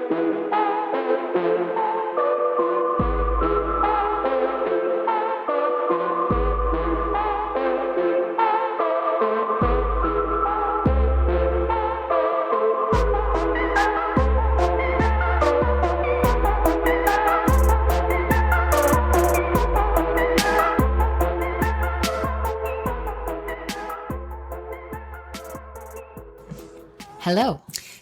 Hello.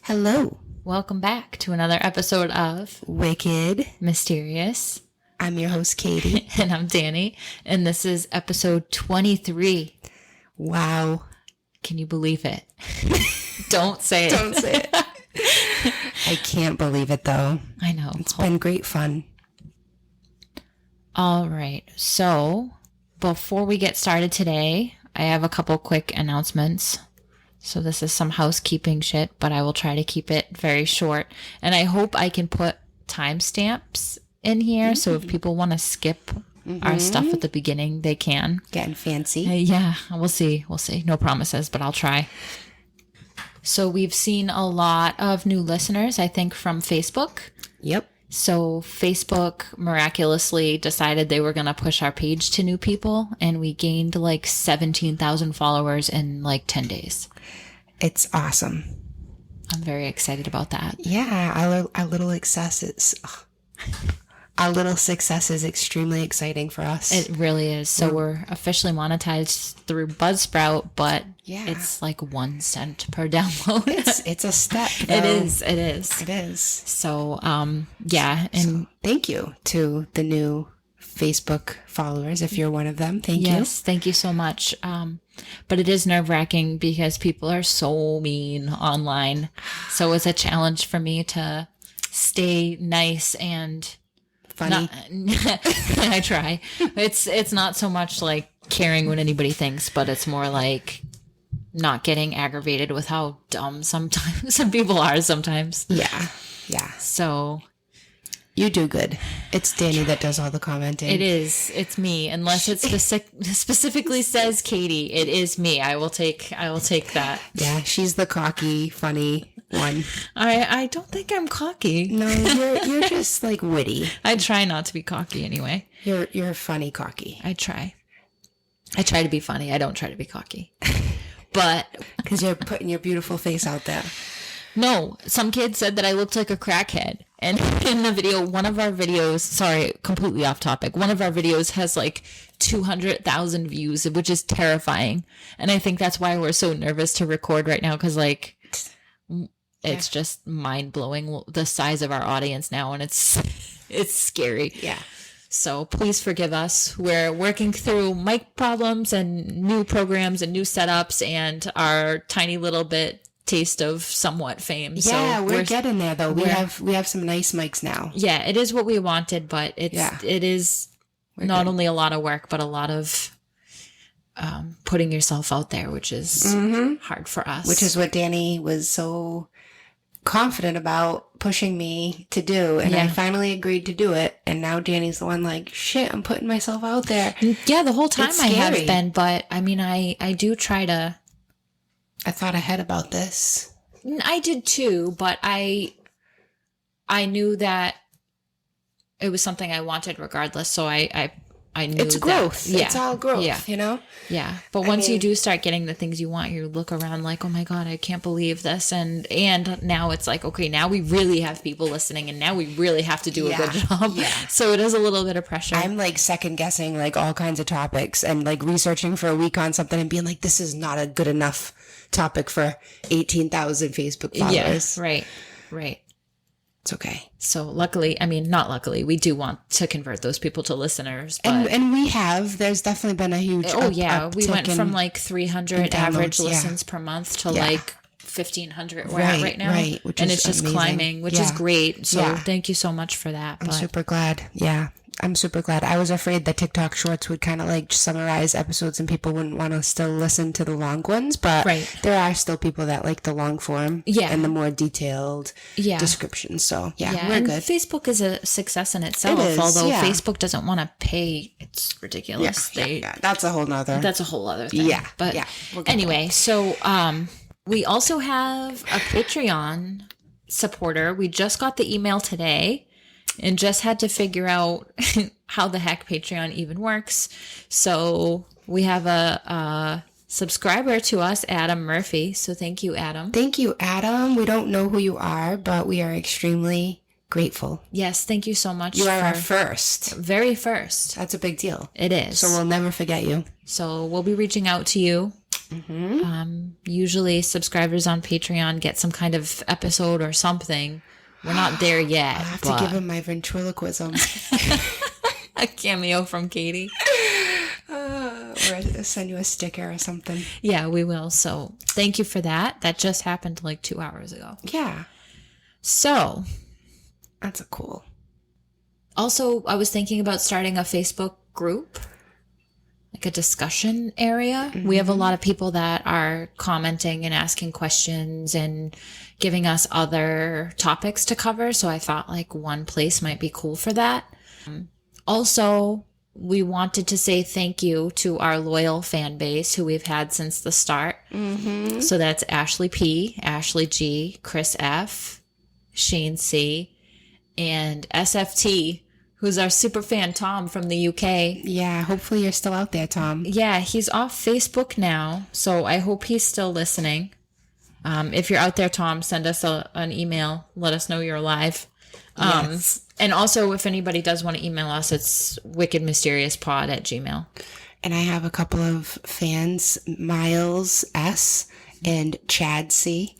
Hello. Welcome back to another episode of Wicked Mysterious. I'm your host, Katie. And I'm Danie. And this is episode 23. Wow. Can you believe it? Don't say it. Don't say it. I can't believe it, though. I know. It's been great fun. All right. So before we get started today, I have a couple quick announcements. So this is some housekeeping shit, but I will try to keep it very short. And I hope I can put timestamps in here. So if people want to skip our stuff at the beginning, they can. Getting fancy. Yeah, we'll see. We'll see. No promises, but I'll try. So we've seen a lot of new listeners, I think, from Facebook. Yep. So Facebook miraculously decided they were going to push our page to new people. And we gained like 17,000 followers in like 10 days. It's awesome. I'm very excited about that. Yeah, our little success is extremely exciting for us. It really is. So we're officially monetized through Buzzsprout, but it's like 1 cent per download. It's a step, though. It is. It is. So, yeah. And so, thank you to the new Facebook followers, if you're one of them. Thank you. Yes, thank you so much. But it is nerve-wracking because people are so mean online. So it's a challenge for me to stay nice and funny. I try. It's not so much like caring what anybody thinks, but it's more like not getting aggravated with how dumb some people are sometimes. Yeah. So you do good. It's Danie that does all the commenting. it is. It's me. Unless it specifically says Katie, it is me. I will take that. Yeah, she's the cocky, funny one. I don't think I'm cocky. No, you're just like witty. I try not to be cocky anyway. You're funny cocky. I try to be funny. I don't try to be cocky. But because you're putting your beautiful face out there. No, some kid said that I looked like a crackhead. And in the video, one of our videos, sorry, completely off topic, one of our videos has like 200,000 views, which is terrifying. And I think that's why we're so nervous to record right now, because like it's just mind-blowing the size of our audience now, and it's scary. Yeah. So please forgive us. We're working through mic problems and new programs and new setups and our tiny little bit taste of somewhat fame. Yeah, so we're getting there though. We have some nice mics now. Yeah, it is what we wanted, but it is not only a lot of work, but a lot of putting yourself out there, which is hard for us. Which is what Danie was so confident about pushing me to do, and I finally agreed to do it. And now Danie's the one like, shit, I'm putting myself out there. Yeah, the whole time I have been, but I mean, I do try to. I thought ahead about this. I did too, but I knew that it was something I wanted regardless. So I knew it's growth. It's all growth, you know? Yeah. But once you do start getting the things you want, you look around like, oh my God, I can't believe this. And now it's like, okay, now we really have people listening and now we really have to do a good job. Yeah. So it is a little bit of pressure. I'm like second guessing like all kinds of topics and like researching for a week on something and being like, this is not a good enough topic for 18,000 Facebook followers. Yeah, right. It's okay. So not luckily, we do want to convert those people to listeners. But and we have. There's definitely been a huge we went from like 300 average listens per month to like 1,500 we're at right now. Right, and it's just amazing. Climbing, which is great. So thank you so much for that. I'm super glad. Yeah. I'm super glad. I was afraid that TikTok Shorts would kind of like summarize episodes and people wouldn't want to still listen to the long ones, but there are still people that like the long form and the more detailed descriptions. So we're and good. Facebook is a success in itself, although Facebook doesn't want to pay. It's ridiculous. That's a whole other thing. Yeah. But anyway, so we also have a Patreon supporter. We just got the email today and just had to figure out how the heck Patreon even works. So we have a subscriber to us, Adam Murphy. So thank you, Adam. Thank you, Adam. We don't know who you are, but we are extremely grateful. Yes, thank you so much. You are our first. Very first. That's a big deal. It is. So we'll never forget you. So we'll be reaching out to you. Usually subscribers on Patreon get some kind of episode or something. We're not there yet. I have to give him my ventriloquism. A cameo from Katie. Or send you a sticker or something. Yeah, we will. So thank you for that. That just happened like 2 hours ago. Yeah. So. That's a cool. Also, I was thinking about starting a Facebook group. Like a discussion area. We have a lot of people that are commenting and asking questions and giving us other topics to cover. So I thought like one place might be cool for that. Also, we wanted to say thank you to our loyal fan base who we've had since the start. So that's Ashley P, Ashley G, Chris F, Shane C, and SFT, who's our super fan Tom from the UK. Yeah, hopefully you're still out there, Tom. Yeah, he's off Facebook now, so I hope he's still listening. If you're out there, Tom, send us an email. Let us know you're alive. Yes. And also, if anybody does want to email us, it's wickedmysteriouspod@gmail.com. And I have a couple of fans, Miles S. and Chad C.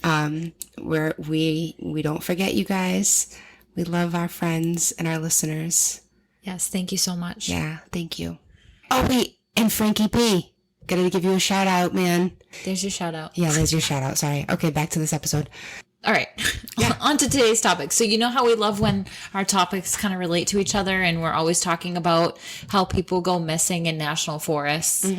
Where we don't forget you guys. We love our friends and our listeners. Yes, thank you so much. Yeah, thank you. Oh, wait, and Frankie P. Gotta give you a shout out, man. There's your shout out. Yeah, there's your shout out. Sorry. Okay, back to this episode. All right. Yeah. On to today's topic. So you know how we love when our topics kind of relate to each other, and we're always talking about how people go missing in national forests.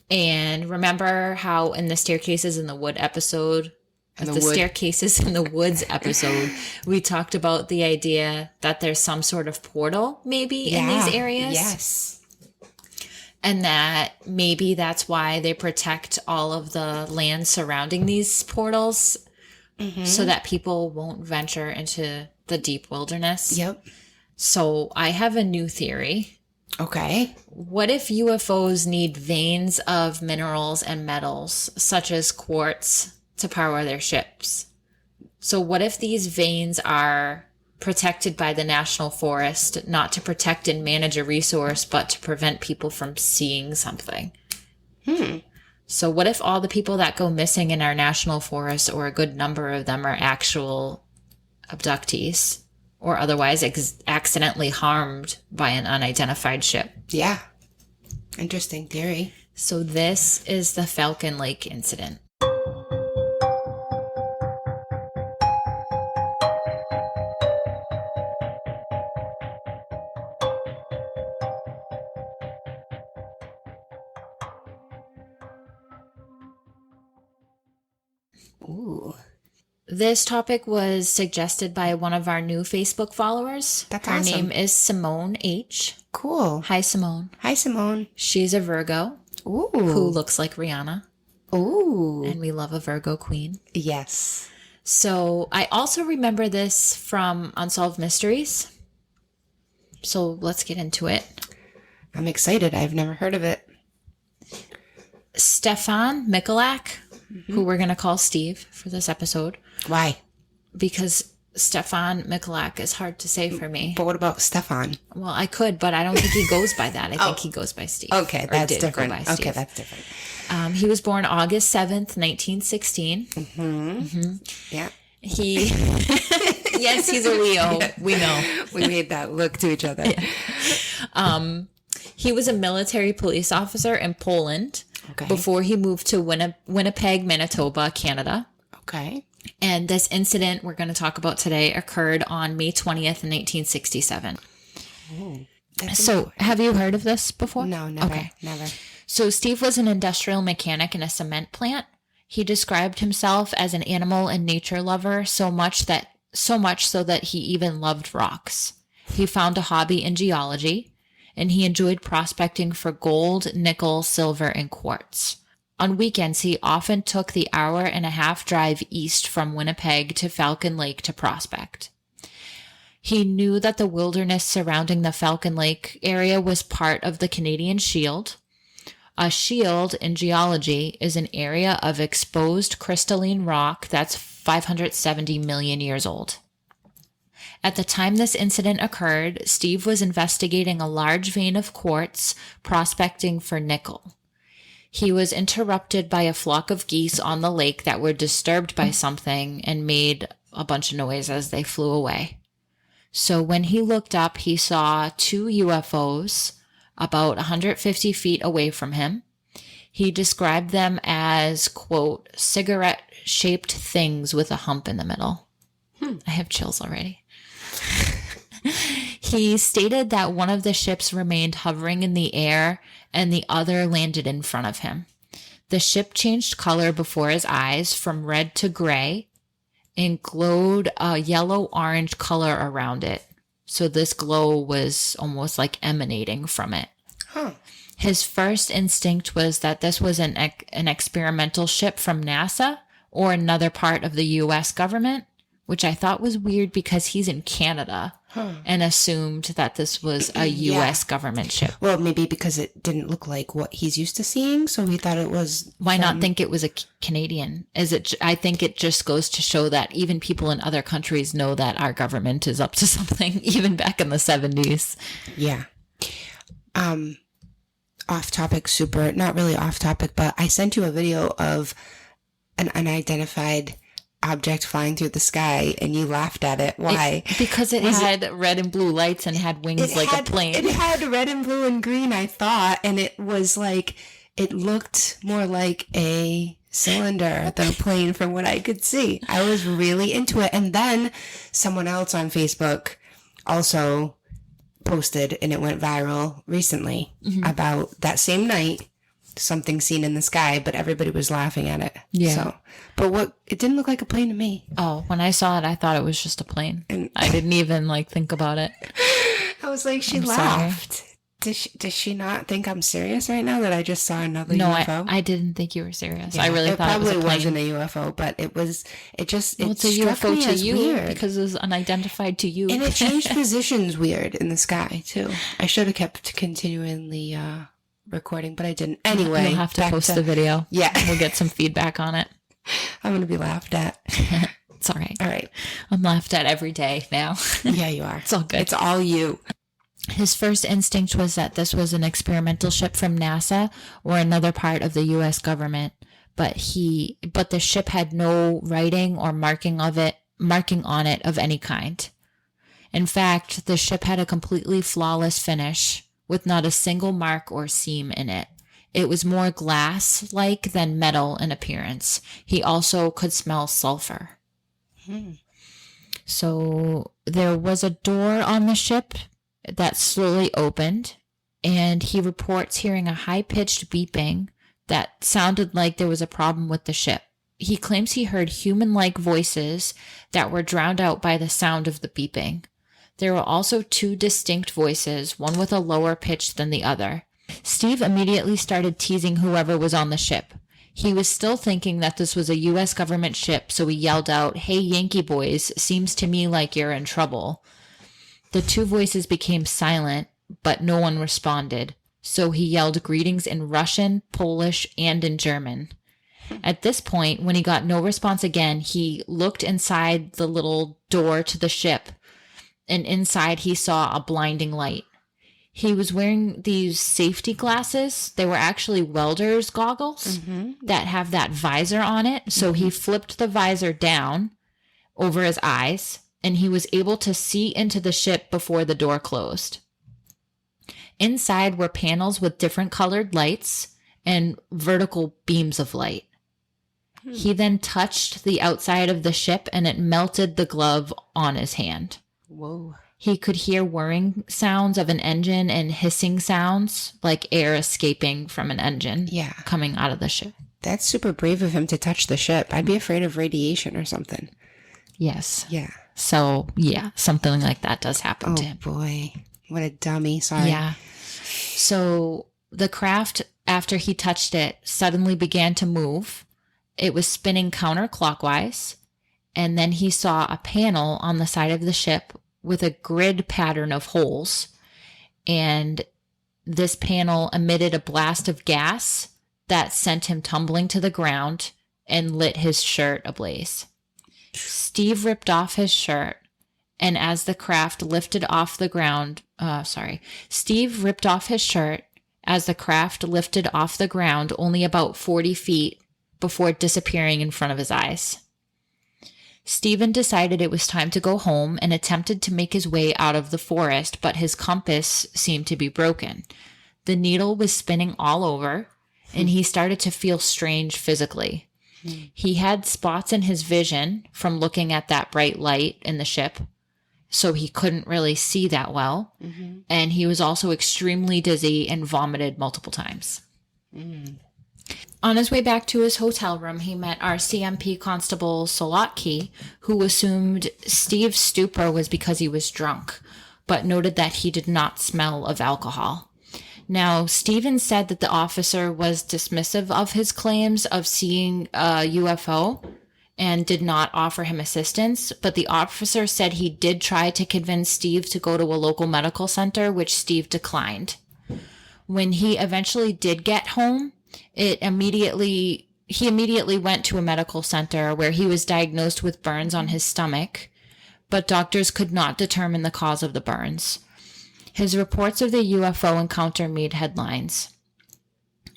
And remember how in the Staircases in the Wood episode, Staircases in the Woods episode, we talked about the idea that there's some sort of portal maybe in these areas. Yes. And that maybe that's why they protect all of the land surrounding these portals so that people won't venture into the deep wilderness. Yep. So I have a new theory. Okay. What if UFOs need veins of minerals and metals, such as quartz, to power their ships? So what if these veins are protected by the national forest, not to protect and manage a resource, but to prevent people from seeing something? So what if all the people that go missing in our national forest, or a good number of them, are actual abductees or otherwise accidentally harmed by an unidentified ship? Yeah. Interesting theory. So this is the Falcon Lake incident. Ooh. This topic was suggested by one of our new Facebook followers. That's Her awesome. name is Simone H. Cool. Hi, Simone. Hi, Simone. She's a Virgo. Ooh. Who looks like Rihanna. Ooh. And we love a Virgo queen. Yes. So I also remember this from Unsolved Mysteries. So let's get into it. I'm excited. I've never heard of it. Stefan Michalak, who we're going to call Steve for this episode. Why? Because Stefan Michalak is hard to say for me. But what about Stefan? Well, I could, but I don't think he goes by that. I think he goes by Steve. Okay, that's different. Okay, that's different. He was born August 7th, 1916. Yeah. He, yes, he's a Leo. Yeah. We know. We made that look to each other. Yeah. He was a military police officer in Poland before he moved to Winnipeg, Manitoba, Canada. Okay. And this incident we're going to talk about today occurred on May 20th, 1967. Oh, so have you heard of this before? No, never. Okay. Never. So Steve was an industrial mechanic in a cement plant. He described himself as an animal and nature lover so much so that he even loved rocks. He found a hobby in geology, and he enjoyed prospecting for gold, nickel, silver, and quartz. On weekends, he often took the hour-and-a-half drive east from Winnipeg to Falcon Lake to prospect. He knew that the wilderness surrounding the Falcon Lake area was part of the Canadian Shield. A shield in geology is an area of exposed crystalline rock that's 570 million years old. At the time this incident occurred, Steve was investigating a large vein of quartz, prospecting for nickel. He was interrupted by a flock of geese on the lake that were disturbed by something and made a bunch of noise as they flew away. So when he looked up, he saw 2 UFOs about 150 feet away from him. He described them as, quote, cigarette-shaped things with a hump in the middle. I have chills already. He stated that one of the ships remained hovering in the air and the other landed in front of him. The ship changed color before his eyes from red to gray and glowed a yellow-orange color around it. So this glow was almost like emanating from it. Huh. His first instinct was that this was an experimental ship from NASA or another part of the U.S. government, which I thought was weird because he's in Canada and assumed that this was a U.S. government ship. Well, maybe because it didn't look like what he's used to seeing, so he thought it was... Why not think it was a Canadian? I think it just goes to show that even people in other countries know that our government is up to something, even back in the 70s. Yeah. Off topic, not really off topic, but I sent you a video of an unidentified object flying through the sky and you laughed at it. Why? Because it had red and blue lights and had wings like a plane. It had red and blue and green, I thought, and it was like, it looked more like a cylinder than a plane from what I could see. I was really into it. And then someone else on Facebook also posted, and it went viral recently, about that same night, something seen in the sky, but everybody was laughing at it. Yeah. So, but it didn't look like a plane to me. Oh, when I saw it, I thought it was just a plane. And I didn't even think about it. I was like, she laughed. Sorry. Does she not think I'm serious right now that I just saw another UFO? I didn't think you were serious. Yeah, I really thought it was a plane. It probably wasn't a UFO, but it's a UFO to you weird. Because it was unidentified to you. And it changed positions weird in the sky too. I should have kept continuing the recording, but I didn't. Anyway, you'll have to post the video. Yeah. We'll get some feedback on it. I'm going to be laughed at. It's all right. All right. I'm laughed at every day now. Yeah, you are. It's all good. It's all you. His first instinct was that this was an experimental ship from NASA or another part of the U.S. government, but the ship had no writing or marking on it of any kind. In fact, the ship had a completely flawless finish with not a single mark or seam in it. It was more glass-like than metal in appearance. He also could smell sulfur. So there was a door on the ship that slowly opened, and he reports hearing a high-pitched beeping that sounded like there was a problem with the ship. He claims he heard human-like voices that were drowned out by the sound of the beeping. There were also 2 distinct voices, one with a lower pitch than the other. Steve immediately started teasing whoever was on the ship. He was still thinking that this was a U.S. government ship, so he yelled out, "Hey, Yankee boys, seems to me like you're in trouble." The 2 voices became silent, but no one responded, so he yelled greetings in Russian, Polish, and in German. At this point, when he got no response again, he looked inside the little door to the ship, and inside he saw a blinding light. He was wearing these safety glasses. They were actually welder's goggles that have that visor on it, so he flipped the visor down over his eyes, and he was able to see into the ship before the door closed. Inside were panels with different colored lights and vertical beams of light. He then touched the outside of the ship, and it melted the glove on his hand. Whoa. He could hear whirring sounds of an engine and hissing sounds like air escaping from an engine coming out of the ship. That's super brave of him to touch the ship. I'd be afraid of radiation or something. Yes. Yeah. So, yeah, something like that does happen to him. Oh, boy. What a dummy. Sorry. Yeah. So the craft after he touched it, suddenly began to move. It was spinning counterclockwise. And then he saw a panel on the side of the ship with a grid pattern of holes. And this panel emitted a blast of gas that sent him tumbling to the ground and lit his shirt ablaze. Steve ripped off his shirt, and as the craft lifted off the ground, Steve ripped off his shirt as the craft lifted off the ground only about 40 feet before disappearing in front of his eyes. Stephen decided it was time to go home and attempted to make his way out of the forest, but his compass seemed to be broken. The needle was spinning all over, and he started to feel strange physically. He had spots in his vision from looking at that bright light in the ship, so he couldn't really see that well. Mm-hmm. And he was also extremely dizzy and vomited multiple times. On his way back to his hotel room, he met RCMP Constable Solotki, who assumed Steve's stupor was because he was drunk, but noted that he did not smell of alcohol. Now, Stephen said that the officer was dismissive of his claims of seeing a UFO and did not offer him assistance, but the officer said he did try to convince Steve to go to a local medical center, which Steve declined. When he eventually did get home, he immediately went to a medical center where he was diagnosed with burns on his stomach, but doctors could not determine the cause of the burns. His reports of the UFO encounter made headlines.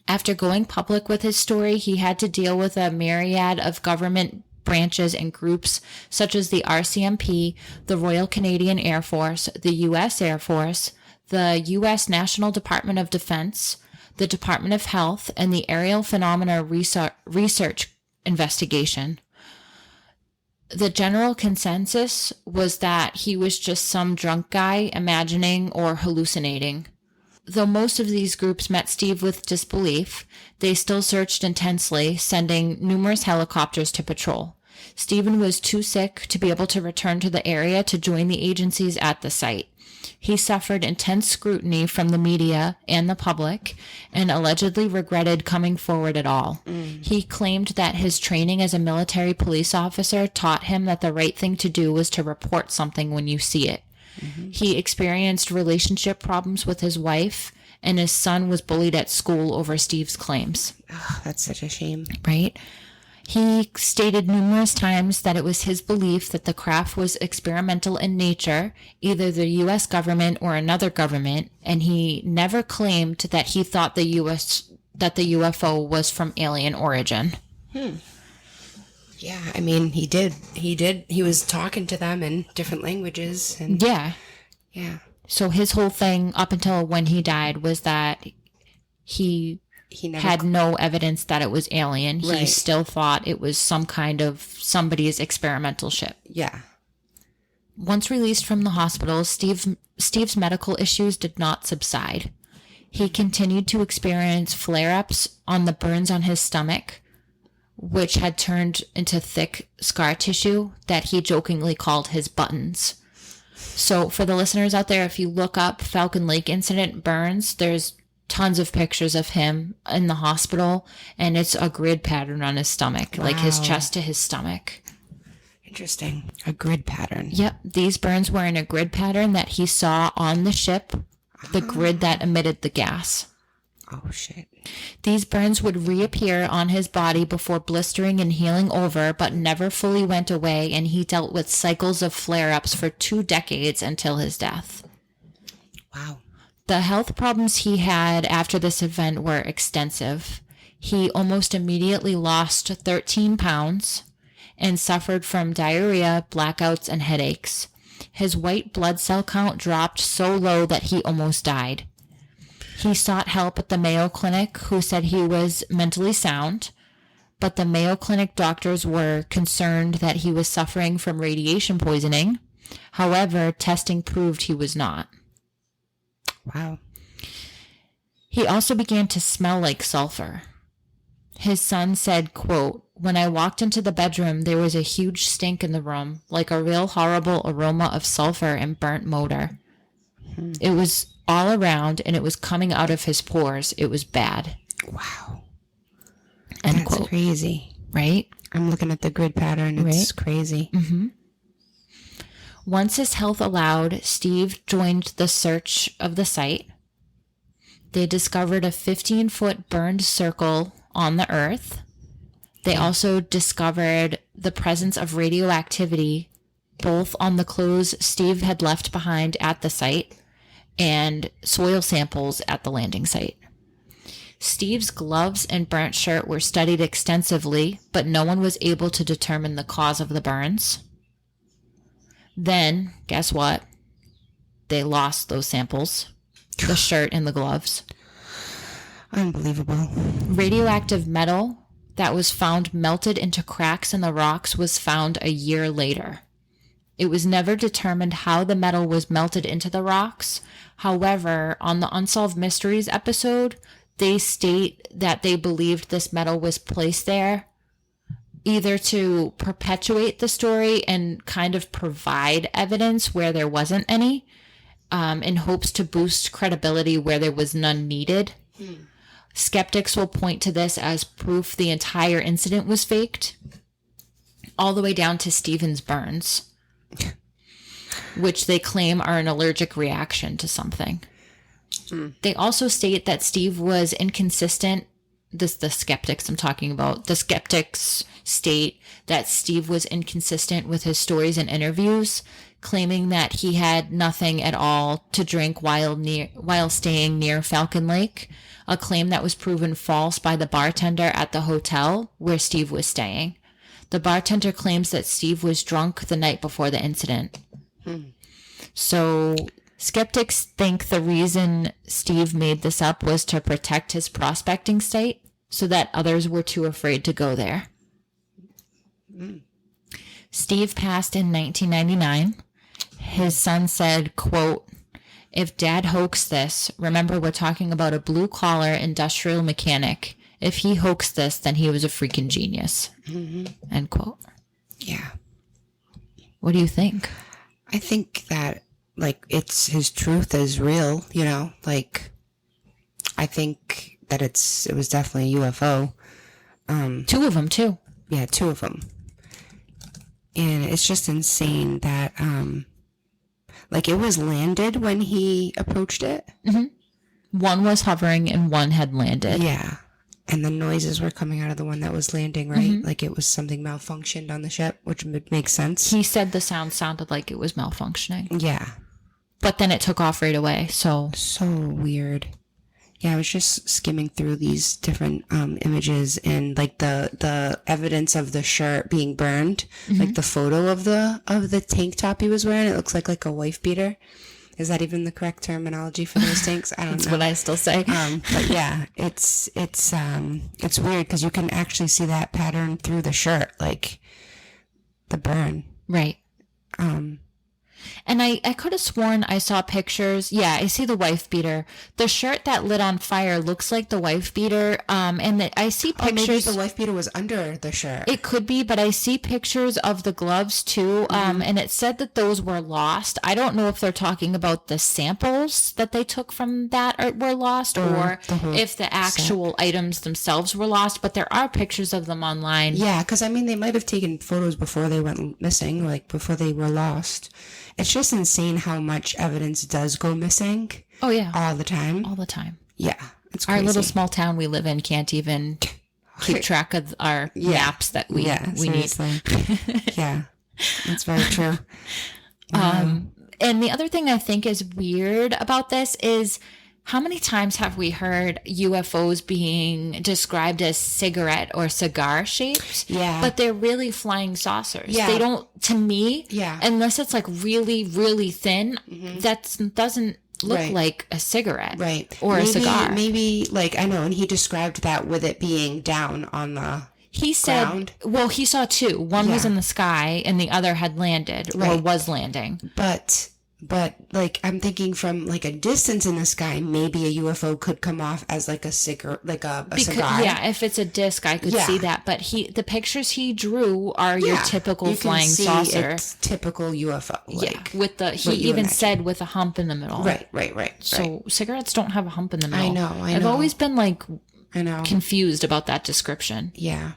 After going public with his story, he had to deal with a myriad of government branches and groups such as the RCMP, the Royal Canadian Air Force, the U.S. Air Force, the U.S. National Department of Defense, the Department of Health, and the Aerial Phenomena Research Investigation. The general consensus was that he was just some drunk guy imagining or hallucinating. Though most of these groups met Steve with disbelief, they still searched intensely, sending numerous helicopters to patrol. Stephen was too sick to be able to return to the area to join the agencies at the site. He suffered intense scrutiny from the media and the public and allegedly regretted coming forward at all. He claimed that his training as a military police officer taught him that the right thing to do was to report something when you see it. Mm-hmm. He experienced relationship problems with his wife, and his son was bullied at school over Steve's claims. Oh, that's such a shame. Right? He stated numerous times that it was his belief that the craft was experimental in nature, either the U.S. government or another government, and he never claimed that he thought the UFO was from alien origin. Yeah, I mean, he did. He was talking to them in different languages. And yeah. So his whole thing up until when he died was that he never had no evidence that it was alien. Right. He still thought it was some kind of somebody's experimental ship. Yeah. Once released from the hospital, Steve's medical issues did not subside. He continued to experience flare-ups on the burns on his stomach, which had turned into thick scar tissue that he jokingly called his buttons. So for the listeners out there, if you look up Falcon Lake incident burns, there's tons of pictures of him in the hospital, and it's a grid pattern on his stomach, like his chest to his stomach. Interesting. A grid pattern. Yep. These burns were in a grid pattern that he saw on the ship, the grid that emitted the gas. Oh, shit. These burns would reappear on his body before blistering and healing over, but never fully went away, and he dealt with cycles of flare-ups for 2 decades until his death. Wow. The health problems he had after this event were extensive. He almost immediately lost 13 pounds and suffered from diarrhea, blackouts, and headaches. His white blood cell count dropped so low that he almost died. He sought help at the Mayo Clinic, who said he was mentally sound, but the Mayo Clinic doctors were concerned that he was suffering from radiation poisoning. However, testing proved he was not. Wow. He also began to smell like sulfur. His son said, quote, "When I walked into the bedroom, there was a huge stink in the room, like a real horrible aroma of sulfur and burnt motor. It was all around, and it was coming out of his pores. It was bad." Wow. End That's quote. crazy. Right? I'm looking at the grid pattern. It's crazy. Mm-hmm. Once his health allowed, Steve joined the search of the site. They discovered a 15-foot burned circle on the earth. They also discovered the presence of radioactivity both on the clothes Steve had left behind at the site and soil samples at the landing site. Steve's gloves and burnt shirt were studied extensively, but no one was able to determine the cause of the burns. Then, guess what? They lost those samples, the shirt and the gloves. Unbelievable. Radioactive metal that was found melted into cracks in the rocks was found a year later. It was never determined how the metal was melted into the rocks. However, on the Unsolved Mysteries episode, they state that they believed this metal was placed there either to perpetuate the story and kind of provide evidence where there wasn't any, in hopes to boost credibility where there was none needed. Skeptics will point to this as proof the entire incident was faked, all the way down to Stephen's burns, which they claim are an allergic reaction to something. They also state that Steve was inconsistent. The skeptics I'm talking about. The skeptics state that Steve was inconsistent with his stories and interviews, claiming that he had nothing at all to drink while staying near Falcon Lake, a claim that was proven false by the bartender at the hotel where Steve was staying. The bartender claims that Steve was drunk the night before the incident. So skeptics think the reason Steve made this up was to protect his prospecting site so that others were too afraid to go there. Steve passed in 1999. His son said, quote, "If Dad hoaxed this, remember we're talking about a blue-collar industrial mechanic. If he hoaxed this, then he was a freaking genius." End quote. Yeah. What do you think? I think that, like, it's his truth is real, you know, like, I think that it was definitely a UFO. Two of them, too. Yeah, two of them. And it's just insane that, like, it was landed when he approached it. One was hovering and one had landed. Yeah. And the noises were coming out of the one that was landing, right? Like it was something malfunctioned on the ship, which makes sense. He said the sound sounded like it was malfunctioning. Yeah. But then it took off right away, so weird. Yeah, I was just skimming through these different images and like the evidence of the shirt being burned, like the photo of the tank top he was wearing. It looks like a wife beater. Is that even the correct terminology for those tanks? I don't know. That's what I still say. But yeah, it's weird because you can actually see that pattern through the shirt, like the burn. Right. And I could have sworn I saw pictures. Yeah, I see the wife beater. The shirt that lit on fire looks like the wife beater. And I see pictures. Maybe the wife beater was under the shirt. It could be, but I see pictures of the gloves too. And it said that those were lost. I don't know if they're talking about the samples that they took from that were lost or if the actual items themselves were lost. But there are pictures of them online. Yeah, because I mean, they might have taken photos before they went missing, like before they were lost. It's just insane how much evidence does go missing. Oh, yeah. All the time. All the time. Yeah. It's crazy. Our little small town we live in can't even keep track of our maps that we need. Yeah. That's very true. And the other thing I think is weird about this is how many times have we heard UFOs being described as cigarette or cigar shaped? Yeah. But they're really flying saucers. Yeah. They don't, to me, yeah. Unless it's like really, really thin, that doesn't look like a cigarette. Right. Or a cigar. Maybe, like, I know, and he described that with it being down on the He said, ground. Well, he saw two. One was in the sky and the other had landed or was landing. But like I'm thinking from like a distance in the sky, maybe a UFO could come off as like a cigar, like a cigar. Yeah, if it's a disc, I could see that. But the pictures he drew are your typical flying saucer. It's typical UFO. Like, with he even said with a hump in the middle. Right. So cigarettes don't have a hump in the middle. I know. I've always been like, I know. confused about that description. Yeah.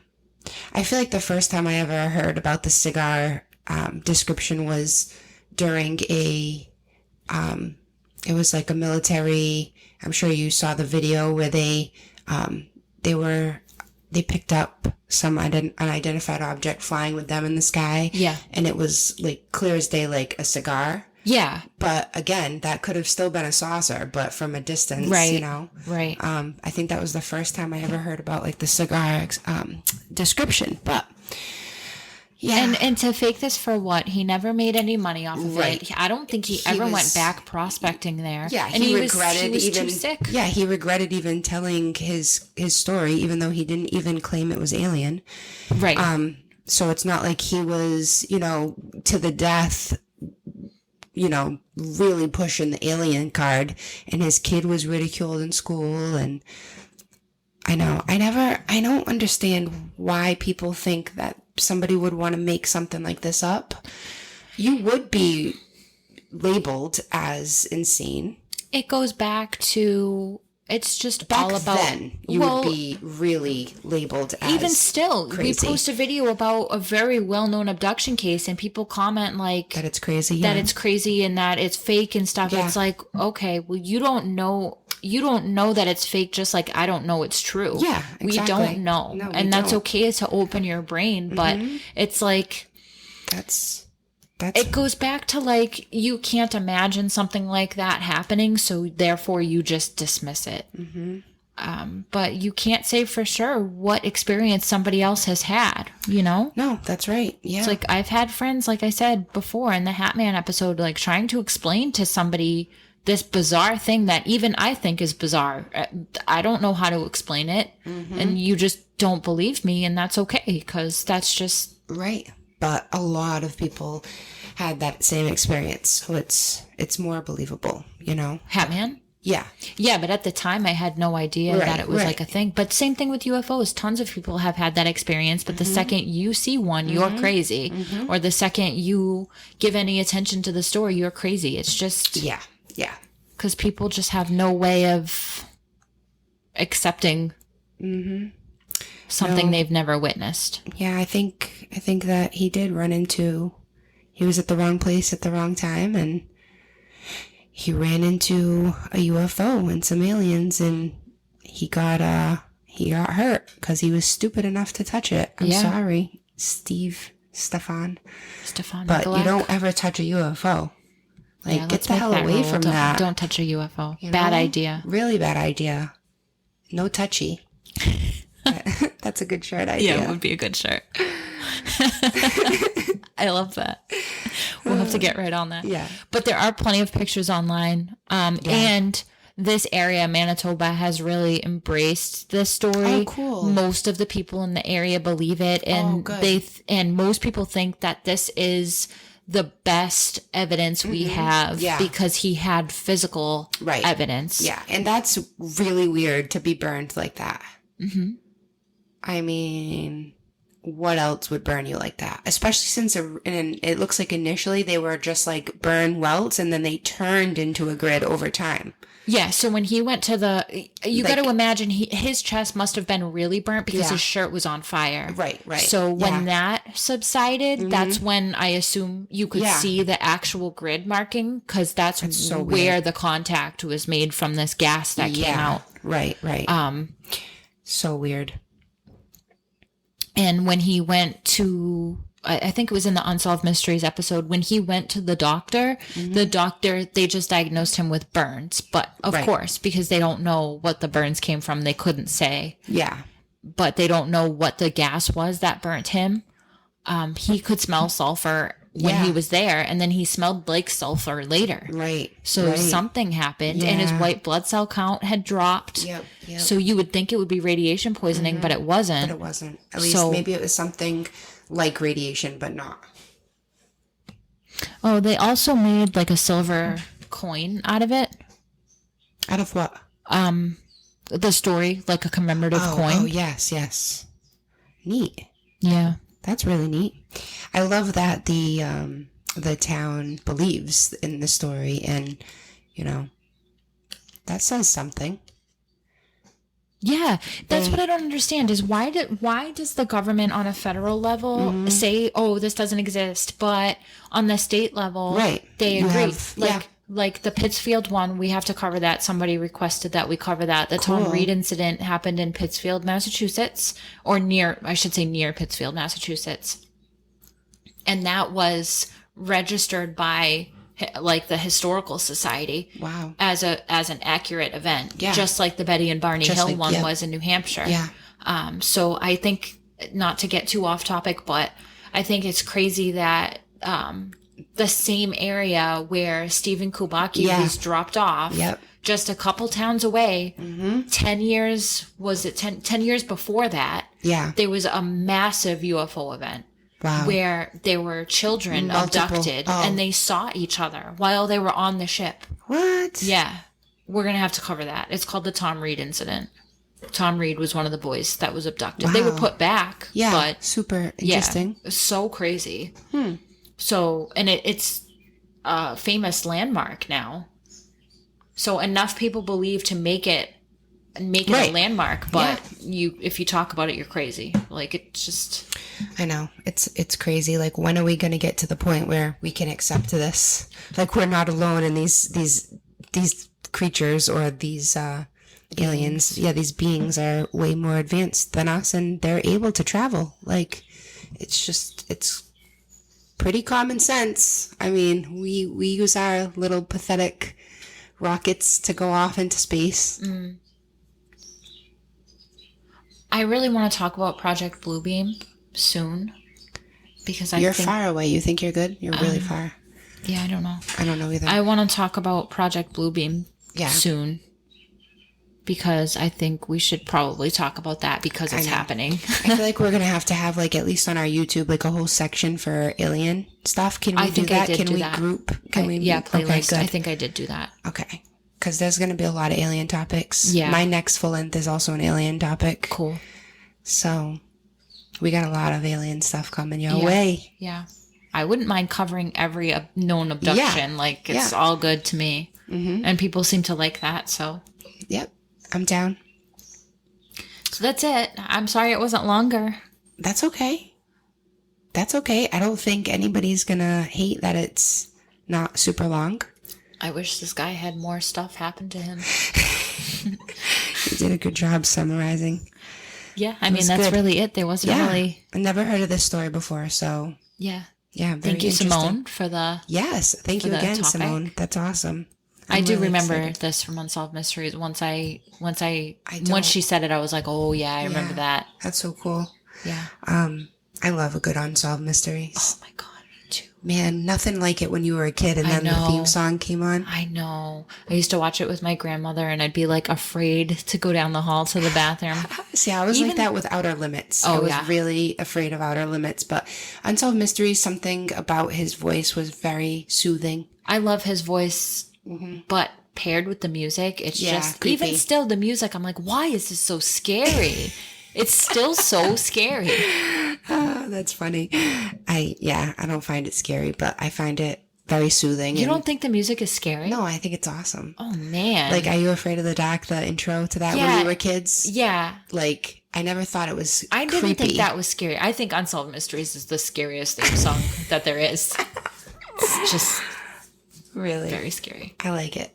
I feel like the first time I ever heard about the cigar description was during it was like a military, I'm sure you saw the video where they picked up some unidentified object flying with them in the sky. Yeah. And it was like clear as day, like a cigar. Yeah. But again, that could have still been a saucer, but from a distance, right. you know? Right. I think that was the first time I ever heard about like the cigar description, but yeah. And to fake this for what? He never made any money off of it. I don't think he ever went back prospecting there. Yeah, and he regretted was even too sick. Yeah, he regretted even telling his story, even though he didn't even claim it was alien. Right. So it's not like he was, you know, to the death, you know, really pushing the alien card, and his kid was ridiculed in school. And I don't understand why people think that somebody would want to make something like this up. You would be labeled as insane. It goes back to, it's just back all about, then you would be really labeled as even still crazy. We post a video about a very well-known abduction case and people comment like that it's crazy, that it's crazy and that it's fake and stuff. It's like, okay, well, you don't know that it's fake, just like I don't know it's true. Yeah, exactly. We don't know. No, and that's okay to open your brain, but it's like that's it goes back to like you can't imagine something like that happening, so therefore you just dismiss it. But you can't say for sure what experience somebody else has had, you know? No, that's right. Yeah. It's like I've had friends, like I said before in the Hat Man episode, like trying to explain to somebody this bizarre thing that even I think is bizarre. I don't know how to explain it. And you just don't believe me, and that's okay, because that's just... Right. But a lot of people had that same experience, so it's more believable, you know? Hat Man? Yeah. Yeah, but at the time I had no idea that it was like a thing. But same thing with UFOs. Tons of people have had that experience, but the second you see one, you're crazy. Or the second you give any attention to the story, you're crazy. It's just... Yeah. Yeah. Because people just have no way of accepting something they've never witnessed. Yeah, I think that he did run into... He was at the wrong place at the wrong time, and he ran into a UFO and some aliens, and he got hurt because he was stupid enough to touch it. I'm sorry, Stefan. But you don't ever touch a UFO. Like, get the hell away from that. Don't touch a UFO. You know? Bad idea. Really bad idea. No touchy. That's a good shirt idea. Yeah, it would be a good shirt. I love that. We'll have to get right on that. Yeah. But there are plenty of pictures online. And this area, Manitoba, has really embraced this story. Oh, cool. Most of the people in the area believe it. And and most people think that this is the best evidence we have because he had physical evidence. Yeah. And that's really weird to be burned like that. I mean, what else would burn you like that? Especially since it looks like initially they were just like burn welts, and then they turned into a grid over time. Yeah, so when he went to you got to imagine his chest must have been really burnt because his shirt was on fire. Right. So when that subsided, that's when I assume you could see the actual grid marking, because that's where the contact was made from this gas that came out. Right. So weird. And when he went to, I think it was in the Unsolved Mysteries episode, when he went to the doctor, they just diagnosed him with burns. But of course, because they don't know what the burns came from, they couldn't say. Yeah. But they don't know what the gas was that burnt him. He could smell sulfur when he was there, and then he smelled like sulfur later. Right. So something happened, and his white blood cell count had dropped. Yep. So you would think it would be radiation poisoning, but it wasn't. At least maybe it was something like radiation, but not. Oh, they also made like a silver coin out of it. Out of what? The story, like a commemorative coin. Oh, yes. Neat. Yeah. That's really neat. I love that the town believes in the story, and, you know, that says something. Yeah, that's what I don't understand is why does the government on a federal level say, oh, this doesn't exist, but on the state level, they agree. Like the Pittsfield one, we have to cover that. Somebody requested that we cover that. The Tom Reed incident happened in Pittsfield, Massachusetts, or near Pittsfield, Massachusetts. And that was registered by like the Historical Society as an accurate event, just like the Betty and Barney Hill one was in New Hampshire. So I think, not to get too off topic, but I think it's crazy that the same area where Stephen Kubacki was dropped off just a couple towns away, 10 years before that, there was a massive UFO event. Where there were children abducted and they saw each other while they were on the ship. What? Yeah. We're going to have to cover that. It's called the Tom Reed incident. Tom Reed was one of the boys that was abducted. They were put back. Yeah. But super interesting. Yeah, so crazy. So, and it's a famous landmark now. So enough people believe to make it a landmark, but if you talk about it, you're crazy. Like, it's just... I know. It's crazy. Like, when are we going to get to the point where we can accept this? Like, we're not alone in these creatures or these aliens. Yeah, these beings are way more advanced than us, and they're able to travel. Like, it's pretty common sense. I mean, we use our little pathetic rockets to go off into space. I really want to talk about Project Bluebeam soon, because you're far away. You think you're good? You're really far. Yeah, I don't know. I don't know either. I want to talk about Project Bluebeam soon, because I think we should probably talk about that because it's happening. I feel like we're gonna have to have, like, at least on our YouTube, like, a whole section for alien stuff. Can we do that? Can we group? Can we? Yeah, playlist. Okay, good. I think I did do that. Okay. Because there's going to be a lot of alien topics. Yeah. My next full length is also an alien topic. Cool. So we got a lot of alien stuff coming your way. Yeah. I wouldn't mind covering every known abduction. Yeah. Like, it's all good to me. And people seem to like that, so. Yep. I'm down. So that's it. I'm sorry it wasn't longer. That's okay. That's okay. I don't think anybody's going to hate that it's not super long. I wish this guy had more stuff happen to him. You did a good job summarizing. Yeah, I mean, that's really it. There wasn't really... I never heard of this story before, so... Yeah. Yeah, thank you, Simone, for the... Yes, thank you again, topic. Simone. That's awesome. I do really remember this from Unsolved Mysteries. Once she said it, I was like, oh, yeah, I remember that. That's so cool. Yeah. I love a good Unsolved Mysteries. Oh, my God. Man, nothing like it when you were a kid and then the theme song came on. I know. I used to watch it with my grandmother and I'd be like afraid to go down the hall to the bathroom. See, I was like that with Outer Limits. I was really afraid of Outer Limits, but Unsolved Mysteries, something about his voice was very soothing. I love his voice, but paired with the music, it's just, creepy. Even still the music, I'm like, why is this so scary? It's still so scary. Oh, that's funny. I don't find it scary, but I find it very soothing. You don't think the music is scary? No, I think it's awesome. Oh, man. Like, Are You Afraid of the Dark, the intro to that when we were kids? Yeah. Like, I never thought it was I didn't creepy. think that was scary. I think Unsolved Mysteries is the scariest theme song that there is. It's just really very scary. I like it.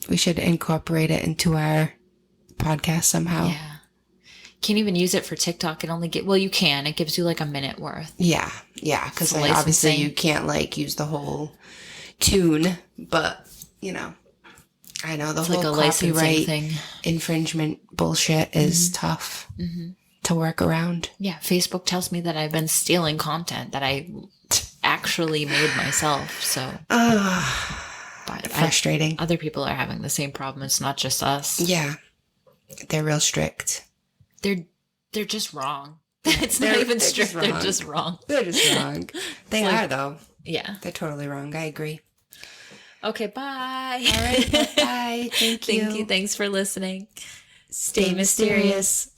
We should incorporate it into our podcast somehow. Yeah. Can't even use it for TikTok. You can. It gives you like a minute worth. Yeah. Yeah. Because obviously you can't like use the whole tune, but I know the whole copyright thing. Infringement bullshit is tough to work around. Yeah. Facebook tells me that I've been stealing content that I actually made myself. So. But frustrating. Other people are having the same problem. It's not just us. Yeah. They're real strict. They're just wrong. It's not even strict. They're just wrong. They're just wrong. They are, though. Yeah. They're totally wrong. I agree. Okay, bye. All right, bye. Thank you. Thank you. Thanks for listening. Stay mysterious.